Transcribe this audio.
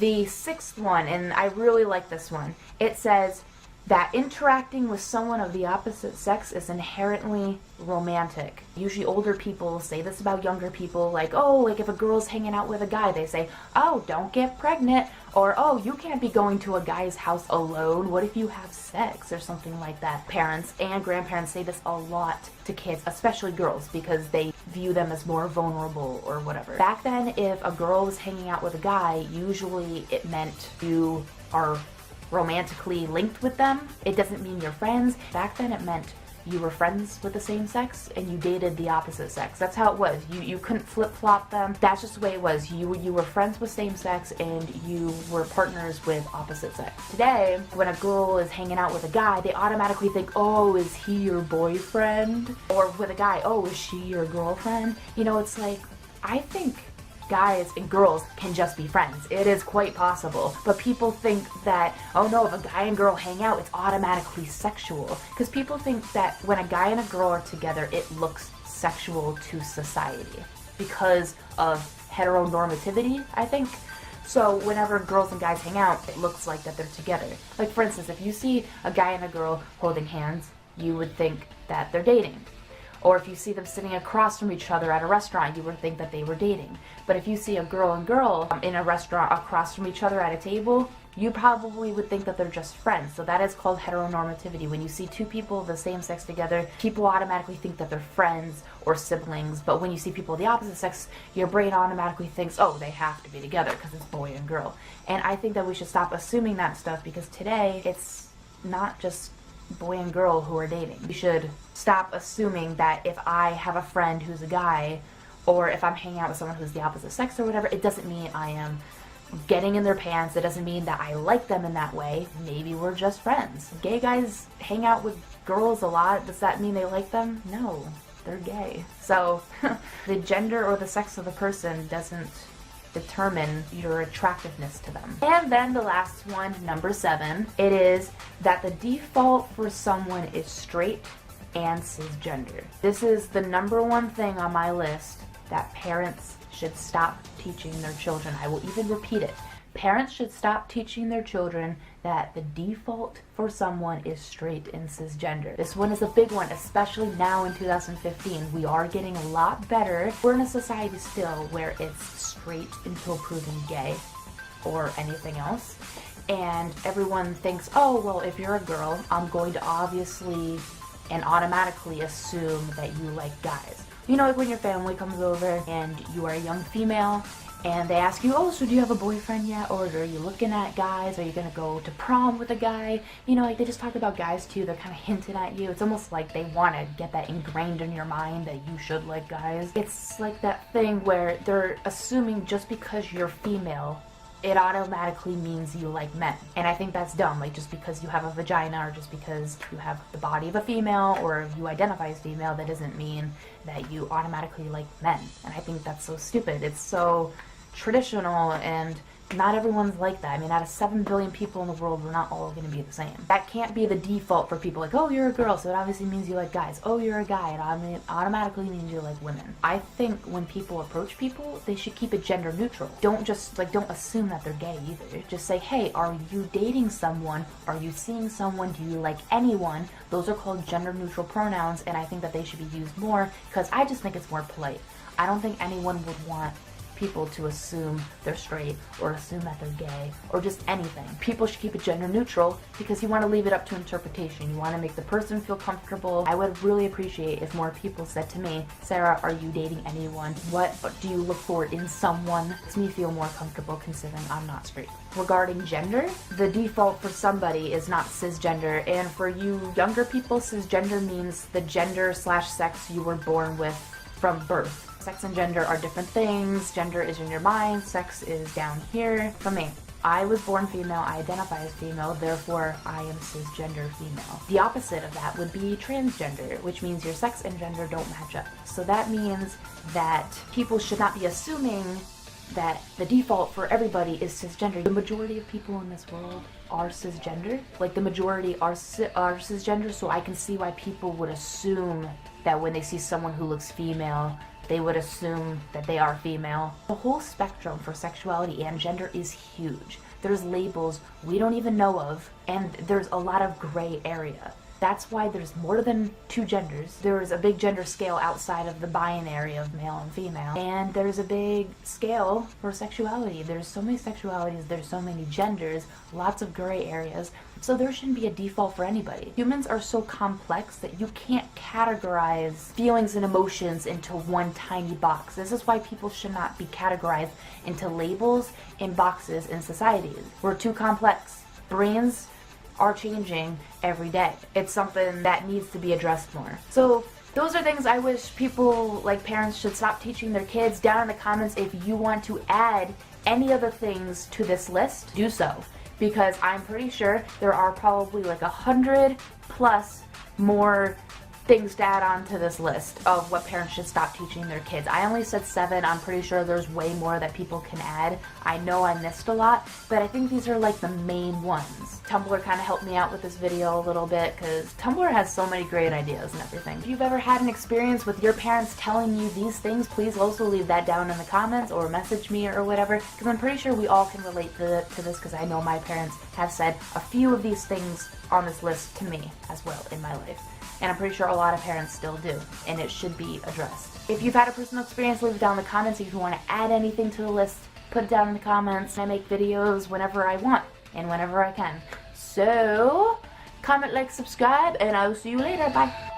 The sixth one, and I really like this one, it says that interacting with someone of the opposite sex is inherently romantic. Usually older people say this about younger people, like, oh, like if a girl's hanging out with a guy, they say, oh, don't get pregnant, or oh, you can't be going to a guy's house alone, what if you have sex, or something like that. Parents and grandparents say this a lot to kids, especially girls, because they view them as more vulnerable or whatever. Back then, if a girl was hanging out with a guy, usually it meant you are romantically linked with them. It doesn't mean you're friends. Back then it meant you were friends with the same sex and you dated the opposite sex. That's how it was. You couldn't flip-flop them. That's just the way it was. You were friends with same sex and you were partners with opposite sex. Today, when a girl is hanging out with a guy, they automatically think, oh, is he your boyfriend? Or with a guy, oh, is she your girlfriend? You know, it's like, I think guys and girls can just be friends. It is quite possible. But people think that, oh no, if a guy and girl hang out, it's automatically sexual. Because people think that when a guy and a girl are together, it looks sexual to society. Because of heteronormativity, I think. So whenever girls and guys hang out, it looks like that they're together. Like for instance, if you see a guy and a girl holding hands, you would think that they're dating. Or if you see them sitting across from each other at a restaurant, you would think that they were dating. But if you see a girl and girl in a restaurant across from each other at a table, you probably would think that they're just friends. So that is called heteronormativity. When you see two people of the same sex together, people automatically think that they're friends or siblings. But when you see people of the opposite sex, your brain automatically thinks, oh, they have to be together because it's boy and girl. And I think that we should stop assuming that stuff, because today it's not just boy and girl who are dating. You should stop assuming that if I have a friend who's a guy, or if I'm hanging out with someone who's the opposite sex or whatever, it doesn't mean I am getting in their pants. It doesn't mean that I like them in that way. Maybe we're just friends. Gay guys hang out with girls a lot. Does that mean they like them? No, they're gay. So the gender or the sex of the person doesn't determine your attractiveness to them. And then the last one, number 7, it is that the default for someone is straight and cisgender. This is the number one thing on my list that parents should stop teaching their children. I will even repeat it. Parents should stop teaching their children that the default for someone is straight and cisgender. This one is a big one, especially now in 2015. We are getting a lot better. We're in a society still where it's straight until proven gay or anything else. And everyone thinks, oh, well, if you're a girl, I'm going to obviously and automatically assume that you like guys. You know, like when your family comes over and you are a young female and they ask you, oh, so do you have a boyfriend yet? Or are you looking at guys? Are you going to go to prom with a guy? You know, like they just talk about guys too. They're kind of hinting at you. It's almost like they want to get that ingrained in your mind that you should like guys. It's like that thing where they're assuming just because you're female, it automatically means you like men. And I think that's dumb. Like just because you have a vagina or just because you have the body of a female or you identify as female, that doesn't mean that you automatically like men. And I think that's so stupid. It's so traditional, and not everyone's like that. I mean, out of 7 billion people in the world, we're not all going to be the same. That can't be the default for people. Like, oh, you're a girl, so it obviously means you like guys. Oh, you're a guy, it automatically means you like women. I think when people approach people, they should keep it gender neutral. Don't just, like, don't assume that they're gay either. Just say, hey, are you dating someone? Are you seeing someone? Do you like anyone? Those are called gender neutral pronouns, and I think that they should be used more, because I just think it's more polite. I don't think anyone would want people to assume they're straight or assume that they're gay or just anything. People should keep it gender neutral because you want to leave it up to interpretation. You want to make the person feel comfortable. I would really appreciate if more people said to me, Sarah, are you dating anyone? What do you look for in someone? It makes me feel more comfortable considering I'm not straight. Regarding gender, the default for somebody is not cisgender, and for you younger people, cisgender means the gender/sex you were born with from birth. Sex and gender are different things. Gender is in your mind, sex is down here. For me, I was born female, I identify as female, therefore I am cisgender female. The opposite of that would be transgender, which means your sex and gender don't match up. So that means that people should not be assuming that the default for everybody is cisgender. The majority of people in this world are cisgender. Like the majority are cisgender, so I can see why people would assume that when they see someone who looks female, they would assume that they are female. The whole spectrum for sexuality and gender is huge. There's labels we don't even know of, and there's a lot of gray area. That's why there's more than 2 genders. There's a big gender scale outside of the binary of male and female. And there's a big scale for sexuality. There's so many sexualities, there's so many genders, lots of gray areas. So there shouldn't be a default for anybody. Humans are so complex that you can't categorize feelings and emotions into one tiny box. This is why people should not be categorized into labels and boxes in societies. We're too complex. Brains are changing every day. It's something that needs to be addressed more. So those are things I wish people, like parents, should stop teaching their kids. Down in the comments, if you want to add any other things to this list, do so. Because I'm pretty sure there are probably like 100 plus more things to add on to this list of what parents should stop teaching their kids. I only said 7. I'm pretty sure there's way more that people can add. I know I missed a lot, but I think these are like the main ones. Tumblr kind of helped me out with this video a little bit because Tumblr has so many great ideas and everything. If you've ever had an experience with your parents telling you these things, please also leave that down in the comments or message me or whatever, because I'm pretty sure we all can relate to this, because I know my parents have said a few of these things on this list to me as well in my life. And I'm pretty sure a lot of parents still do, and it should be addressed. If you've had a personal experience, leave it down in the comments. If you want to add anything to the list, put it down in the comments. I make videos whenever I want and whenever I can. So, comment, like, subscribe, and I will see you later. Bye.